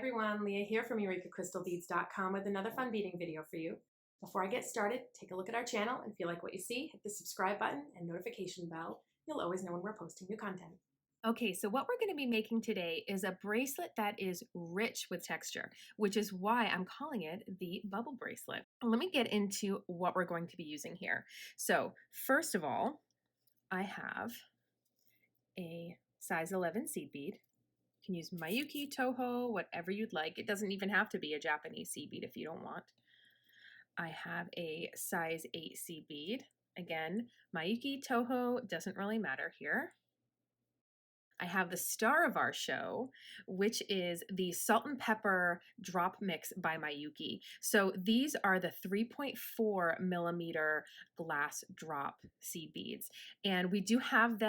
everyone, Leah here from EurekaCrystalBeads.com with another fun beading video for you. Before I get started, take a look at our channel, and if you like what you see, hit the subscribe button and notification bell. You'll always know when we're posting new content. Okay, so what we're going to be making today is a bracelet that is rich with texture, which is why I'm calling it the Bubble Bracelet. Let me get into what we're going to be using here. So first of all, I have a size 11 seed bead. You can use Miyuki, Toho, whatever you'd like. It doesn't even have to be a Japanese seed bead if you don't want. I have a size 8 seed bead. Again, Miyuki, Toho, doesn't really matter here. I have the star of our show, which is the Salt and Pepper Drop Mix by Miyuki. So these are the 3.4 millimeter glass drop seed beads. And we do have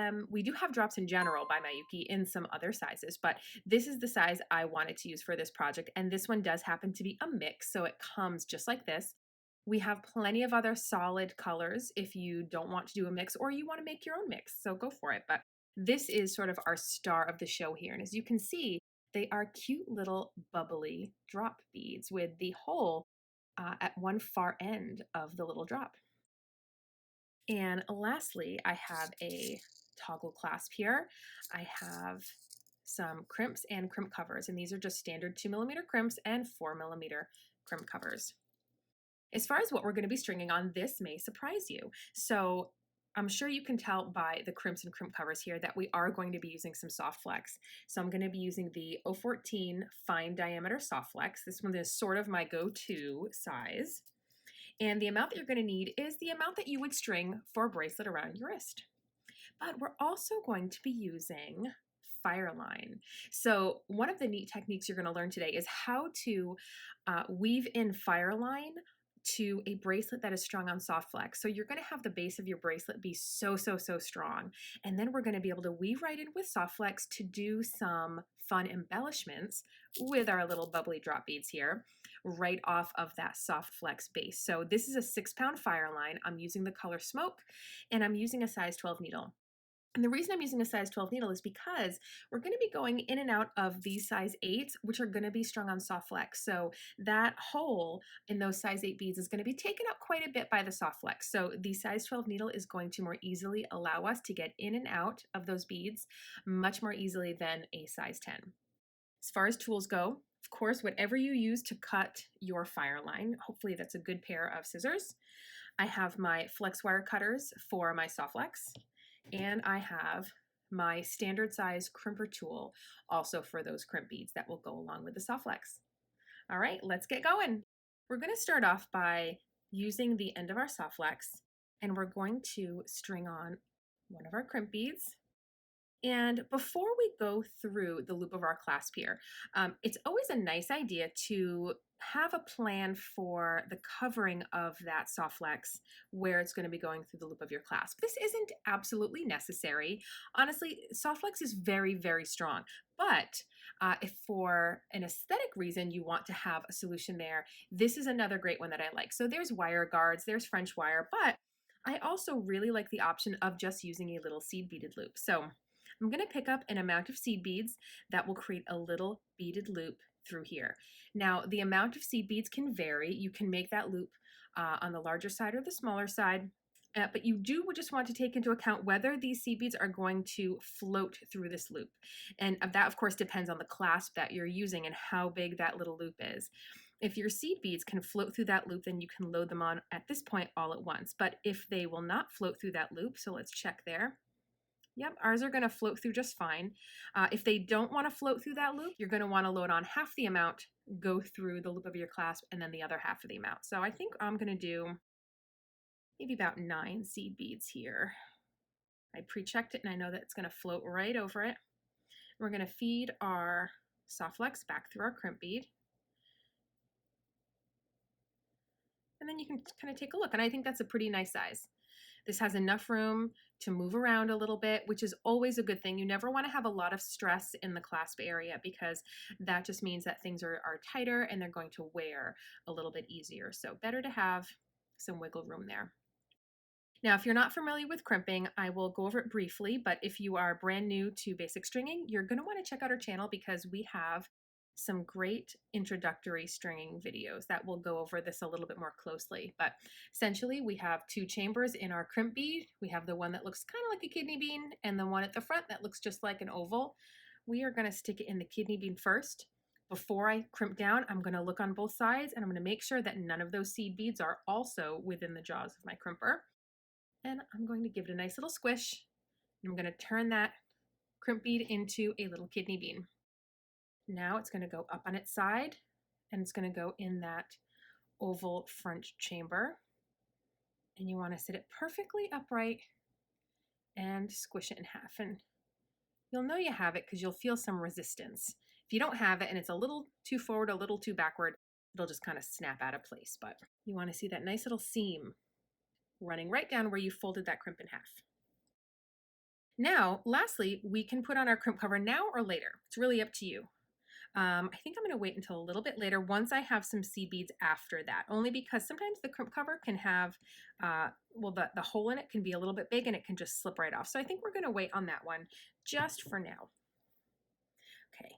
drops in general by Miyuki in some other sizes, but this is the size I wanted to use for this project. And this one does happen to be a mix, so it comes just like this. We have plenty of other solid colors if you don't want to do a mix or you want to make your own mix, so go for it. But this is sort of our star of the show here. And as you can see, they are cute little bubbly drop beads with the hole at one far end of the little drop. And lastly, I have a toggle clasp here. I have some crimps and crimp covers, and these are just standard 2 millimeter crimps and 4 millimeter crimp covers. As far as what we're going to be stringing on, this may surprise you. So I'm sure you can tell by the crimps and crimp covers here that we are going to be using some SoftFlex. So I'm going to be using the 014 fine diameter SoftFlex. This one is sort of my go-to size. And the amount that you're going to need is the amount that you would string for a bracelet around your wrist. But we're also going to be using FireLine. So one of the neat techniques you're going to learn today is how to weave in FireLine to a bracelet that is strung on SoftFlex. So you're going to have the base of your bracelet be so strong. And then we're going to be able to weave right in with SoftFlex to do some fun embellishments with our little bubbly drop beads here, right off of that SoftFlex base. So this is a 6-pound FireLine. I'm using the color Smoke, and I'm using a size 12 needle. And the reason I'm using a size 12 needle is because we're going to be going in and out of these size 8s, which are going to be strung on SoftFlex. So that hole in those size 8 beads is going to be taken up quite a bit by the SoftFlex. So the size 12 needle is going to more easily allow us to get in and out of those beads much more easily than a size 10. As far as tools go, of course, whatever you use to cut your FireLine, hopefully that's a good pair of scissors. I have my flex wire cutters for my SoftFlex. And I have my standard size crimper tool also for those crimp beads that will go along with the SoftFlex. All right, let's get going. We're going to start off by using the end of our SoftFlex, and we're going to string on one of our crimp beads. And before we go through the loop of our clasp here, it's always a nice idea to have a plan for the covering of that SoftFlex where it's going to be going through the loop of your clasp. This isn't absolutely necessary. Honestly, SoftFlex is very strong, but if for an aesthetic reason you want to have a solution there, this is another great one that I like. So there's wire guards, there's French wire, but I also really like the option of just using a little seed beaded loop. So I'm going to pick up an amount of seed beads that will create a little beaded loop through here. Now, the amount of seed beads can vary. You can make that loop on the larger side or the smaller side, but you do just want to take into account whether these seed beads are going to float through this loop. And that, of course, depends on the clasp that you're using and how big that little loop is. If your seed beads can float through that loop, then you can load them on at this point all at once. But if they will not float through that loop, so let's check there. Yep, ours are going to float through just fine. If they don't want to float through that loop, you're going to want to load on half the amount, go through the loop of your clasp, and then the other half of the amount. So I think I'm going to do maybe about 9 seed beads here. I pre-checked it and I know that it's going to float right over it. We're going to feed our SoftFlex back through our crimp bead. And then you can kind of take a look, and I think that's a pretty nice size. This has enough room to move around a little bit, which is always a good thing. You never want to have a lot of stress in the clasp area because that just means that things are tighter and they're going to wear a little bit easier. So better to have some wiggle room there. Now, if you're not familiar with crimping, I will go over it briefly, but if you are brand new to basic stringing, you're going to want to check out our channel because we have some great introductory stringing videos that will go over this a little bit more closely. But essentially we have two chambers in our crimp bead. We have the one that looks kind of like a kidney bean and the one at the front that looks just like an oval. We are going to stick it in the kidney bean first. Before I crimp down, I'm going to look on both sides and I'm going to make sure that none of those seed beads are also within the jaws of my crimper. And I'm going to give it a nice little squish. And I'm going to turn that crimp bead into a little kidney bean. Now it's going to go up on its side and it's going to go in that oval front chamber. And you want to sit it perfectly upright and squish it in half. And you'll know you have it because you'll feel some resistance. If you don't have it and it's a little too forward, a little too backward, it'll just kind of snap out of place. But you want to see that nice little seam running right down where you folded that crimp in half. Now, lastly, we can put on our crimp cover now or later. It's really up to you. I think I'm going to wait until a little bit later once I have some seed beads after that, only because sometimes the crimp cover can have, the hole in it can be a little bit big and it can just slip right off. So I think we're going to wait on that one just for now. Okay,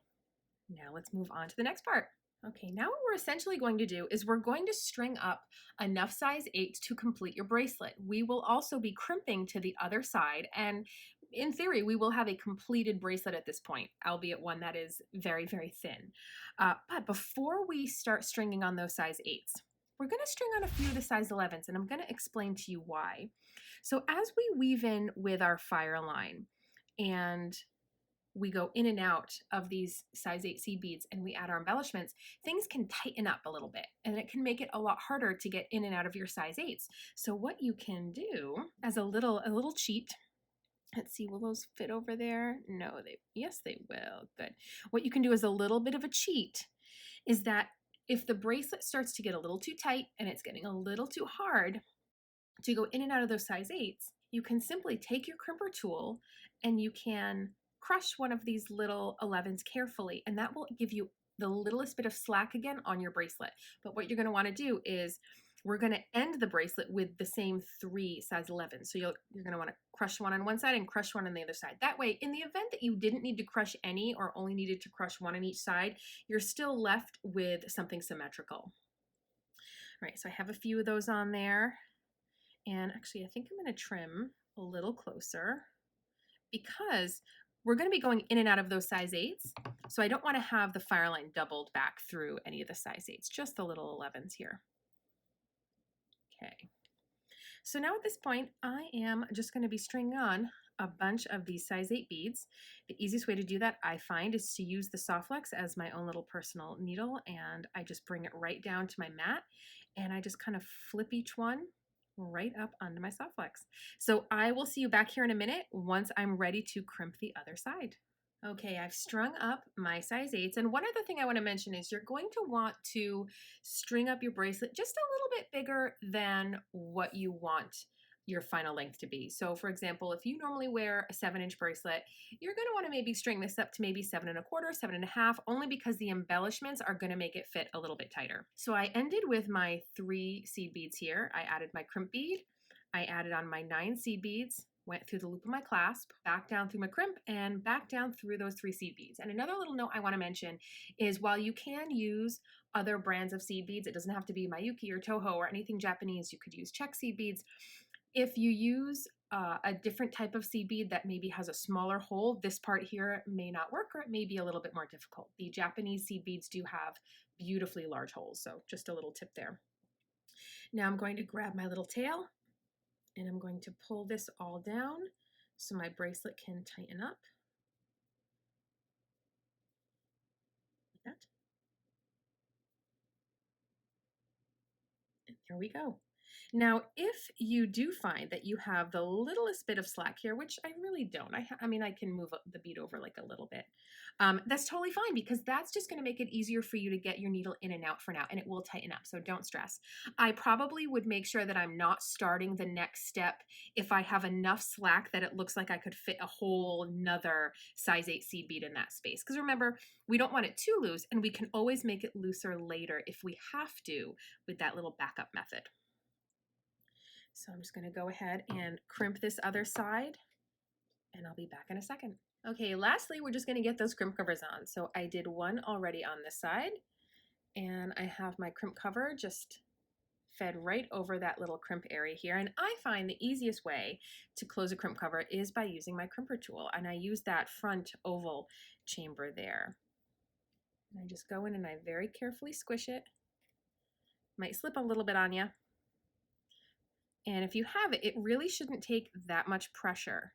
now let's move on to the next part. Okay, now what we're essentially going to do is we're going to string up enough size 8s to complete your bracelet. We will also be crimping to the other side, and in theory, we will have a completed bracelet at this point, albeit one that is very, very thin. But before we start stringing on those size 8s, we're going to string on a few of the size 11s, and I'm going to explain to you why. So as we weave in with our FireLine and we go in and out of these size 8 seed beads and we add our embellishments, things can tighten up a little bit and it can make it a lot harder to get in and out of your size 8s. So what you can do as a little cheat, let's see, will those fit over there? No, yes, they will. Good. What you can do as a little bit of a cheat is that if the bracelet starts to get a little too tight and it's getting a little too hard to go in and out of those size 8s, you can simply take your crimper tool and you can crush one of these little 11s carefully, and that will give you the littlest bit of slack again on your bracelet. But what you're going to want to do is we're going to end the bracelet with the same 3 size 11s. So you're going to want to crush one on one side and crush one on the other side. That way, in the event that you didn't need to crush any or only needed to crush one on each side, you're still left with something symmetrical. All right, so I have a few of those on there. And actually, I think I'm going to trim a little closer because we're going to be going in and out of those size 8s. So I don't want to have the FireLine doubled back through any of the size 8s, just the little 11s here. Okay. So now at this point, I am just going to be stringing on a bunch of these size 8 beads. The easiest way to do that, I find, is to use the SoftFlex as my own little personal needle, and I just bring it right down to my mat, and I just kind of flip each one right up onto my SoftFlex. So I will see you back here in a minute once I'm ready to crimp the other side. Okay, I've strung up my size 8s, and one other thing I want to mention is you're going to want to string up your bracelet just a little bit bigger than what you want your final length to be. So for example, if you normally wear a 7-inch bracelet, you're going to want to maybe string this up to maybe 7 1/4, 7 1/2, only because the embellishments are going to make it fit a little bit tighter. So I ended with my 3 seed beads here. I added my crimp bead, I added on my 9 seed beads, went through the loop of my clasp, back down through my crimp, and back down through those 3 seed beads. And another little note I want to mention is while you can use other brands of seed beads, it doesn't have to be Miyuki or Toho or anything Japanese. You could use Czech seed beads. If you use a different type of seed bead that maybe has a smaller hole, this part here may not work, or it may be a little bit more difficult. The Japanese seed beads do have beautifully large holes, so just a little tip there. Now I'm going to grab my little tail and I'm going to pull this all down so my bracelet can tighten up. Like that. And here we go. Now, if you do find that you have the littlest bit of slack here, which I really don't, I mean, I can move the bead over like a little bit. That's totally fine because that's just going to make it easier for you to get your needle in and out for now, and it will tighten up, so don't stress. I probably would make sure that I'm not starting the next step if I have enough slack that it looks like I could fit a whole nother size 8 seed bead in that space. Because remember, we don't want it too loose, and we can always make it looser later if we have to with that little backup method. So I'm just going to go ahead and crimp this other side, and I'll be back in a second. Okay, lastly, we're just gonna get those crimp covers on. So I did one already on this side, and I have my crimp cover just fed right over that little crimp area here. And I find the easiest way to close a crimp cover is by using my crimper tool. And I use that front oval chamber there. And I just go in and I very carefully squish it. Might slip a little bit on you. And if you have it, it really shouldn't take that much pressure.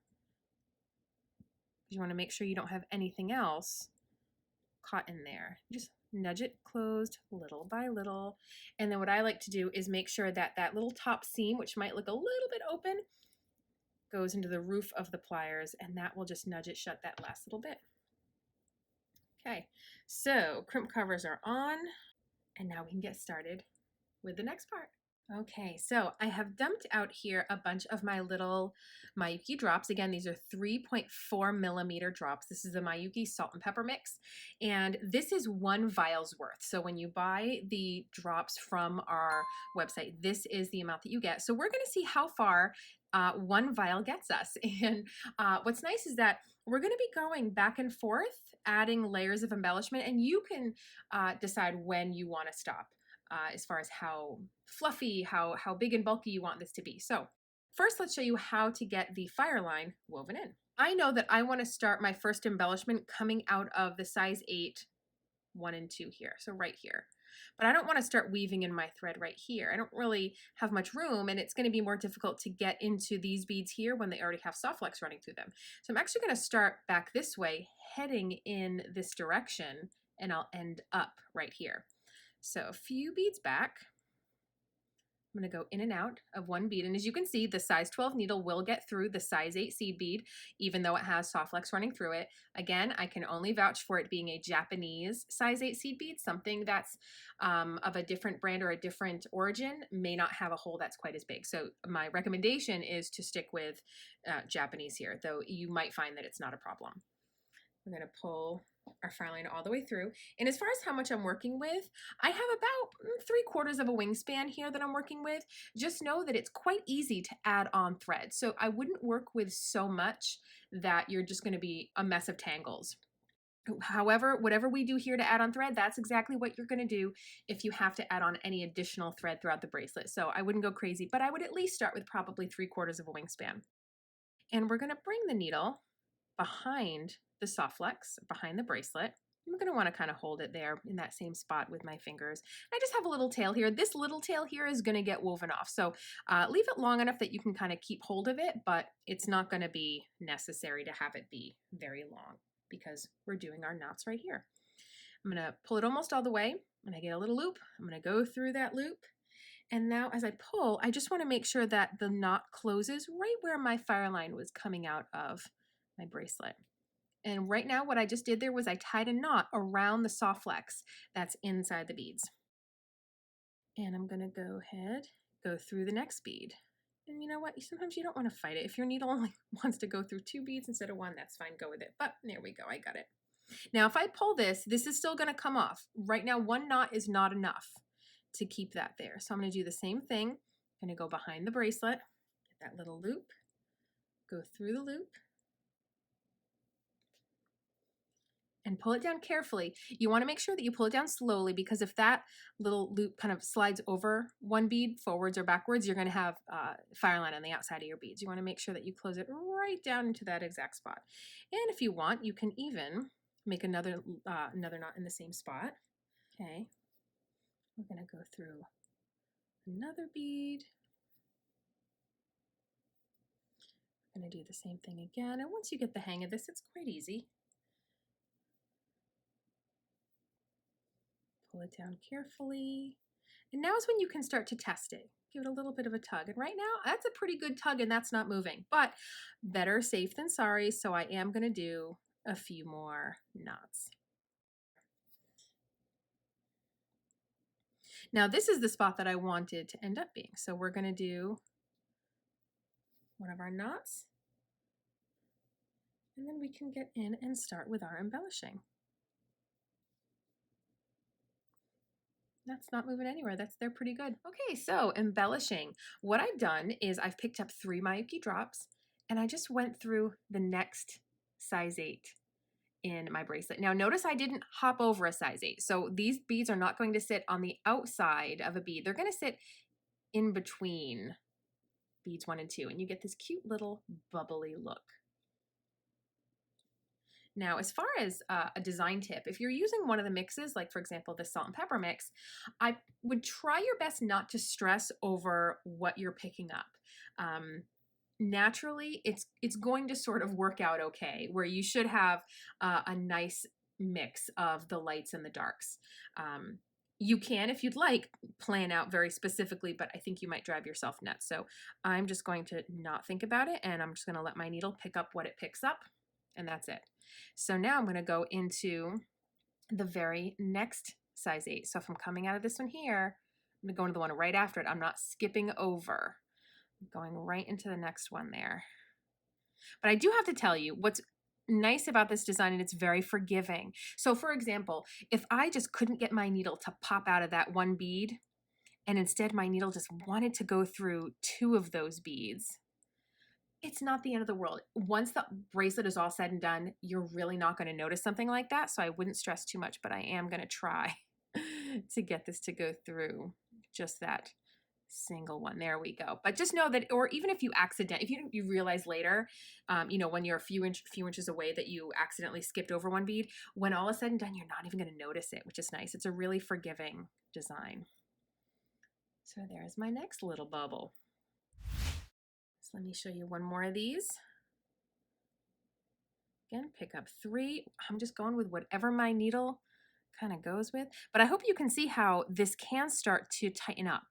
You want to make sure you don't have anything else caught in there. Just nudge it closed little by little. And then what I like to do is make sure that that little top seam, which might look a little bit open, goes into the roof of the pliers, and that will just nudge it shut that last little bit. Okay, so crimp covers are on, and now we can get started with the next part. Okay, so I have dumped out here a bunch of my little Miyuki drops. Again, these are 3.4 millimeter drops. This is the Miyuki salt and pepper mix, and this is 1 vial's worth. So when you buy the drops from our website, this is the amount that you get. So we're gonna see how far 1 vial gets us. And what's nice is that we're gonna be going back and forth, adding layers of embellishment, and you can decide when you wanna stop. As far as how fluffy, how big and bulky you want this to be. So first, let's show you how to get the FireLine woven in. I know that I want to start my first embellishment coming out of the size 8, 1 and 2 here, so right here. But I don't want to start weaving in my thread right here. I don't really have much room, and it's going to be more difficult to get into these beads here when they already have SoftFlex running through them. So I'm actually going to start back this way, heading in this direction, and I'll end up right here. So a few beads back, I'm going to go in and out of 1 bead. And as you can see, the size 12 needle will get through the size 8 seed bead, even though it has SoftFlex running through it. Again, I can only vouch for it being a Japanese size 8 seed bead. Something that's of a different brand or a different origin may not have a hole that's quite as big. So my recommendation is to stick with Japanese here, though you might find that it's not a problem. We're going to pull our FireLine all the way through. And as far as how much I'm working with, I have about 3/4 of a wingspan here that I'm working with. Just know that it's quite easy to add on thread. So I wouldn't work with so much that you're just going to be a mess of tangles. However, whatever we do here to add on thread, that's exactly what you're going to do if you have to add on any additional thread throughout the bracelet. So I wouldn't go crazy, but I would at least start with probably 3/4 of a wingspan. And we're going to bring the needle behind the SoftFlex, behind the bracelet. I'm going to want to kind of hold it there in that same spot with my fingers. I just have a little tail here. This little tail here is going to get woven off. So leave it long enough that you can kind of keep hold of it, but it's not going to be necessary to have it be very long because we're doing our knots right here. I'm going to pull it almost all the way and I get a little loop. I'm going to go through that loop. And now as I pull, I just want to make sure that the knot closes right where my FireLine was coming out of my bracelet. And right now what I just did there was I tied a knot around the SoftFlex that's inside the beads. And I'm going to go ahead, go through the next bead. And you know what? Sometimes you don't want to fight it. If your needle only wants to go through 2 beads instead of 1, that's fine. Go with it. But there we go. I got it. Now, if I pull this, this is still going to come off. Right now, 1 knot is not enough to keep that there. So I'm going to do the same thing. I'm going to go behind the bracelet, get that little loop, go through the loop, and pull it down carefully. You want to make sure that you pull it down slowly because if that little loop kind of slides over 1 bead forwards or backwards, you're going to have FireLine on the outside of your beads. You want to make sure that you close it right down into that exact spot. And if you want, you can even make another knot in the same spot. Okay, we're going to go through another bead. I'm going to do the same thing again. And once you get the hang of this, it's quite easy. Pull it down carefully. And now is when you can start to test it. Give it a little bit of a tug. And right now, that's a pretty good tug and that's not moving. But better safe than sorry, so I am going to do a few more knots. Now this is the spot that I wanted to end up being. So we're going to do one of our knots. And then we can get in and start with our embellishing. That's not moving anywhere. They're pretty good. Okay, so embellishing. What I've done is I've picked up 3 Miyuki drops and I just went through the next size 8 in my bracelet. Now notice I didn't hop over a size 8. So these beads are not going to sit on the outside of a bead. They're going to sit in between beads 1 and 2, and you get this cute little bubbly look. Now, as far as a design tip, if you're using one of the mixes, like for example, the salt and pepper mix, I would try your best not to stress over what you're picking up. Naturally, it's going to sort of work out okay, where you should have a nice mix of the lights and the darks. You can, if you'd like, plan out very specifically, but I think you might drive yourself nuts. So I'm just going to not think about it, and I'm just going to let my needle pick up what it picks up, and that's it. So now I'm going to go into the very next size 8. So if I'm coming out of this one here, I'm going to go into the one right after it. I'm not skipping over. I'm going right into the next one there. But I do have to tell you what's nice about this design, and it's very forgiving. So for example, if I just couldn't get my needle to pop out of that one bead, and instead my needle just wanted to go through 2 of those beads, it's not the end of the world. Once the bracelet is all said and done, you're really not going to notice something like that. So I wouldn't stress too much, but I am going to try to get this to go through just that single one. There we go. But just know that, or even if you you realize later, when you're a few inches away that you accidentally skipped over one bead, when all is said and done, you're not even going to notice it, which is nice. It's a really forgiving design. So there's my next little bubble. So let me show you one more of these. Again, pick up 3. I'm just going with whatever my needle kind of goes with. But I hope you can see how this can start to tighten up,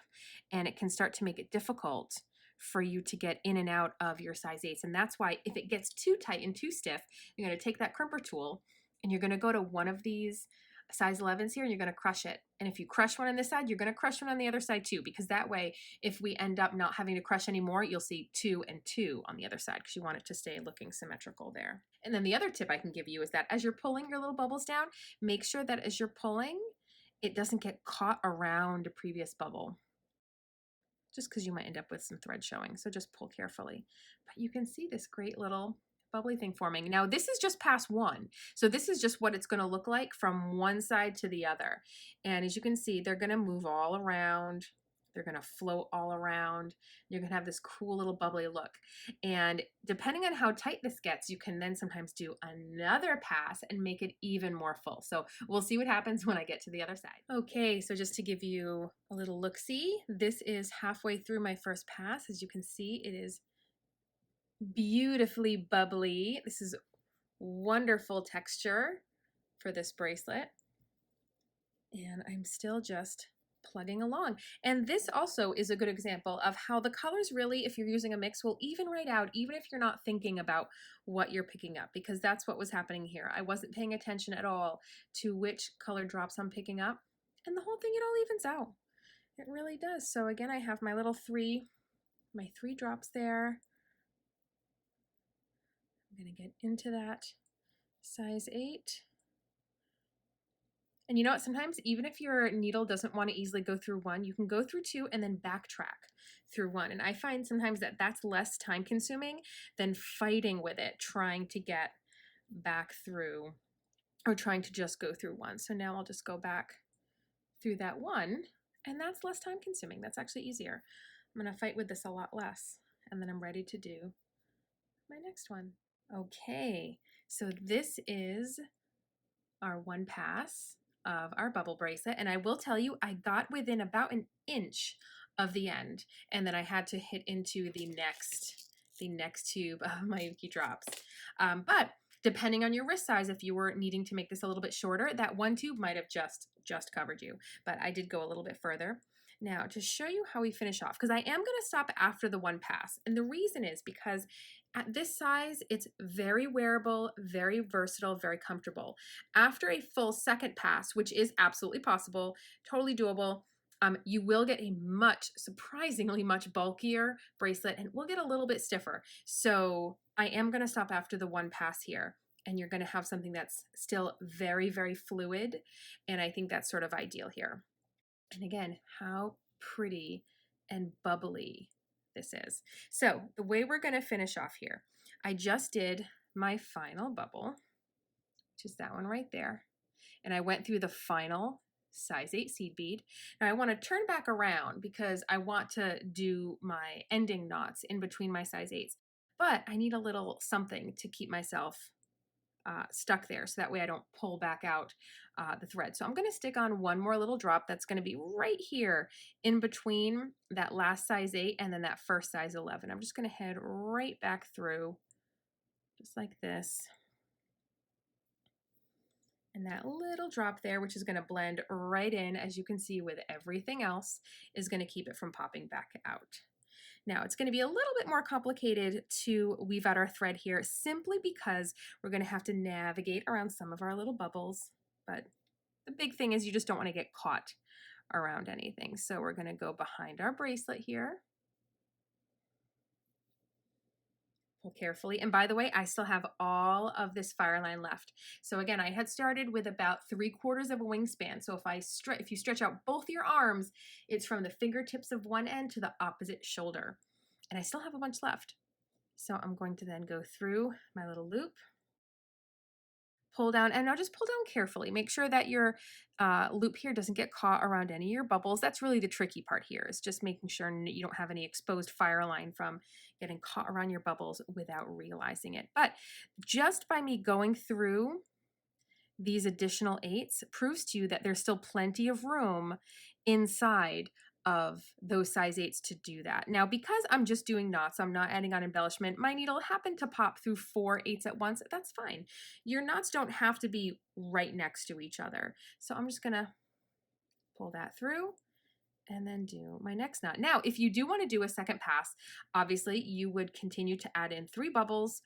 and it can start to make it difficult for you to get in and out of your size 8s. And that's why if it gets too tight and too stiff, you're going to take that crimper tool and you're going to go to one of these size 11s here, and you're going to crush it. And if you crush one on this side, you're going to crush one on the other side too, because that way, if we end up not having to crush anymore, you'll see 2 and 2 on the other side, because you want it to stay looking symmetrical there. And then the other tip I can give you is that as you're pulling your little bubbles down, make sure that as you're pulling, it doesn't get caught around a previous bubble, just because you might end up with some thread showing. So just pull carefully. But you can see this great little bubbly thing forming. Now this is just past 1. So this is just what it's going to look like from one side to the other. And as you can see, they're going to move all around. They're going to float all around. You're going to have this cool little bubbly look. And depending on how tight this gets, you can then sometimes do another pass and make it even more full. So we'll see what happens when I get to the other side. Okay, so just to give you a little look-see, this is halfway through my first pass. As you can see, it is beautifully bubbly. This is wonderful texture for this bracelet. And I'm still just plugging along. And this also is a good example of how the colors really, if you're using a mix, will even right out, even if you're not thinking about what you're picking up, because that's what was happening here. I wasn't paying attention at all to which color drops I'm picking up, and the whole thing, it all evens out. It really does. So again, I have my little 3 drops there. I'm going to get into that size 8. And you know what, sometimes even if your needle doesn't want to easily go through 1, you can go through 2 and then backtrack through 1. And I find sometimes that that's less time consuming than fighting with it, trying to get back through, or trying to just go through 1. So now I'll just go back through that 1, and that's less time consuming. That's actually easier. I'm going to fight with this a lot less, and then I'm ready to do my next one. Okay, so this is our 1 pass of our bubble bracelet, and I will tell you, I got within about an inch of the end, and then I had to hit into the next tube of my Miyuki drops. But depending on your wrist size, if you were needing to make this a little bit shorter, that 1 tube might have just covered you, but I did go a little bit further. Now, to show you how we finish off, because I am going to stop after the 1 pass, and the reason is because at this size, it's very wearable, very versatile, very comfortable. After a full 2nd pass, which is absolutely possible, totally doable, you will get a surprisingly much bulkier bracelet, and will get a little bit stiffer. So I am going to stop after the 1 pass here, and you're going to have something that's still very, very fluid, and I think that's sort of ideal here. And again, how pretty and bubbly this is. So the way we're going to finish off here, I just did my final bubble, which is that one right there. And I went through the final size 8 seed bead. Now I want to turn back around because I want to do my ending knots in between my size 8s. But I need a little something to keep myself stuck there, so that way I don't pull back out the thread. So I'm going to stick on one more little drop that's going to be right here in between that last size 8 and then that first size 11. I'm just going to head right back through just like this. And that little drop there, which is going to blend right in, as you can see with everything else, is going to keep it from popping back out. Now it's going to be a little bit more complicated to weave out our thread here simply because we're going to have to navigate around some of our little bubbles. But the big thing is you just don't want to get caught around anything. So we're going to go behind our bracelet here. Pull carefully. And by the way, I still have all of this FireLine left. So again, I had started with about 3/4 of a wingspan. So if you stretch out both your arms, it's from the fingertips of one end to the opposite shoulder. And I still have a bunch left. So I'm going to then go through my little loop, pull down, and now just pull down carefully. Make sure that your loop here doesn't get caught around any of your bubbles. That's really the tricky part here, is just making sure you don't have any exposed FireLine from getting caught around your bubbles without realizing it. But just by me going through these additional 8s proves to you that there's still plenty of room inside of those size 8s to do that. Now, because I'm just doing knots, I'm not adding on embellishment, my needle happened to pop through 4 8s at once. That's fine. Your knots don't have to be right next to each other. So I'm just gonna pull that through and then do my next knot. Now, if you do want to do a second pass, obviously you would continue to add in 3 bubbles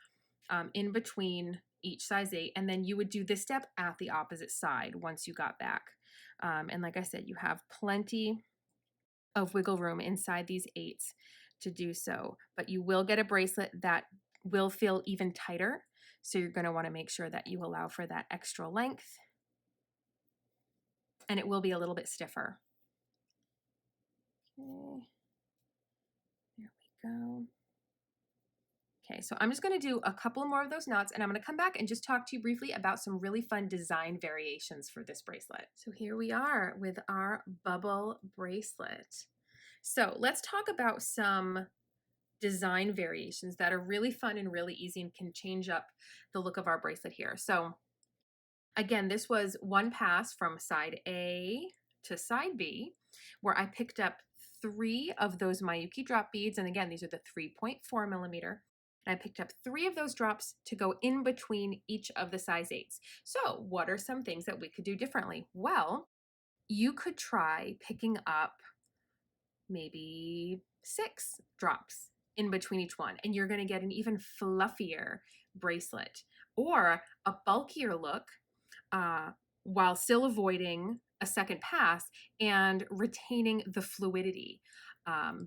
in between each size 8, and then you would do this step at the opposite side once you got back. And like I said, you have plenty of wiggle room inside these 8s to do so, but you will get a bracelet that will feel even tighter. So you're going to want to make sure that you allow for that extra length, and it will be a little bit stiffer. Okay, there we go. Okay, so I'm just going to do a couple more of those knots, and I'm going to come back and just talk to you briefly about some really fun design variations for this bracelet. So here we are with our bubble bracelet. So let's talk about some design variations that are really fun and really easy and can change up the look of our bracelet here. So again, this was one pass from side A to side B, where I picked up 3 of those Miyuki drop beads. And again, these are the 3.4 millimeter. And I picked up 3 of those drops to go in between each of the size 8s. So what are some things that we could do differently? Well, you could try picking up maybe 6 drops in between each one, and you're going to get an even fluffier bracelet, or a bulkier look while still avoiding a second pass and retaining the fluidity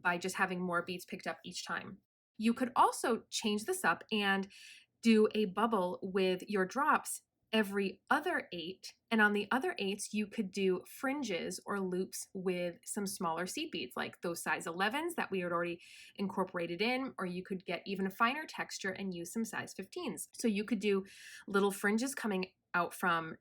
by just having more beads picked up each time. You could also change this up and do a bubble with your drops every other 8, and on the other 8s you could do fringes or loops with some smaller seed beads, like those size 11s that we had already incorporated in, or you could get even a finer texture and use some size 15s. So you could do little fringes coming out from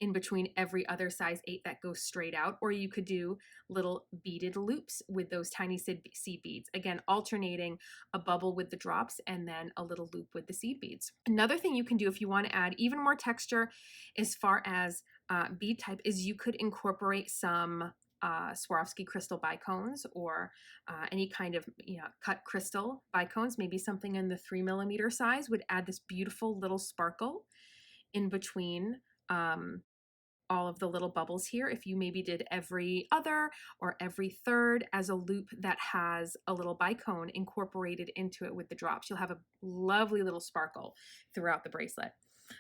in between every other size 8 that goes straight out, or you could do little beaded loops with those tiny seed beads. Again, alternating a bubble with the drops and then a little loop with the seed beads. Another thing you can do if you want to add even more texture as far as bead type is you could incorporate some Swarovski crystal bicones, or any kind of cut crystal bicones. Maybe something in the 3 millimeter size would add this beautiful little sparkle in between all of the little bubbles here. If you maybe did every other or every third as a loop that has a little bicone incorporated into it with the drops, you'll have a lovely little sparkle throughout the bracelet.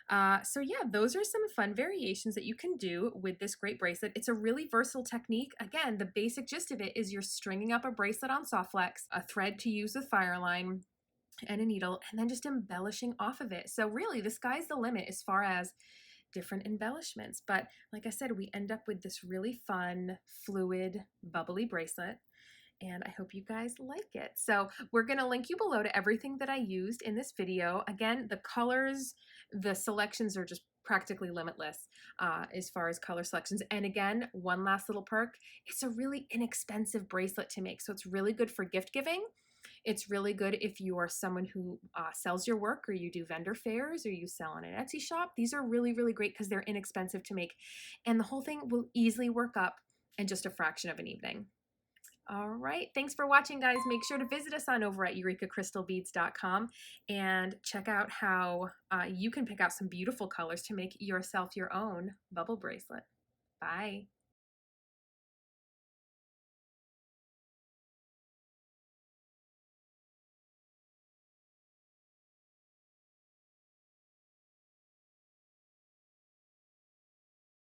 So yeah, those are some fun variations that you can do with this great bracelet. It's a really versatile technique. Again, the basic gist of it is you're stringing up a bracelet on SoftFlex, a thread to use with FireLine, and a needle, and then just embellishing off of it. So really, the sky's the limit as far as different embellishments. But like I said, we end up with this really fun, fluid, bubbly bracelet. and I hope you guys like it. So we're going to link you below to everything that I used in this video. Again, the colors, the selections are just practically limitless as far as color selections. And again, one last little perk, it's a really inexpensive bracelet to make. So it's really good for gift giving. It's really good if you are someone who sells your work, or you do vendor fairs, or you sell on an Etsy shop. These are really, really great because they're inexpensive to make. And the whole thing will easily work up in just a fraction of an evening. All right. Thanks for watching, guys. Make sure to visit us on over at eurekacrystalbeads.com and check out how you can pick out some beautiful colors to make yourself your own bubble bracelet. Bye.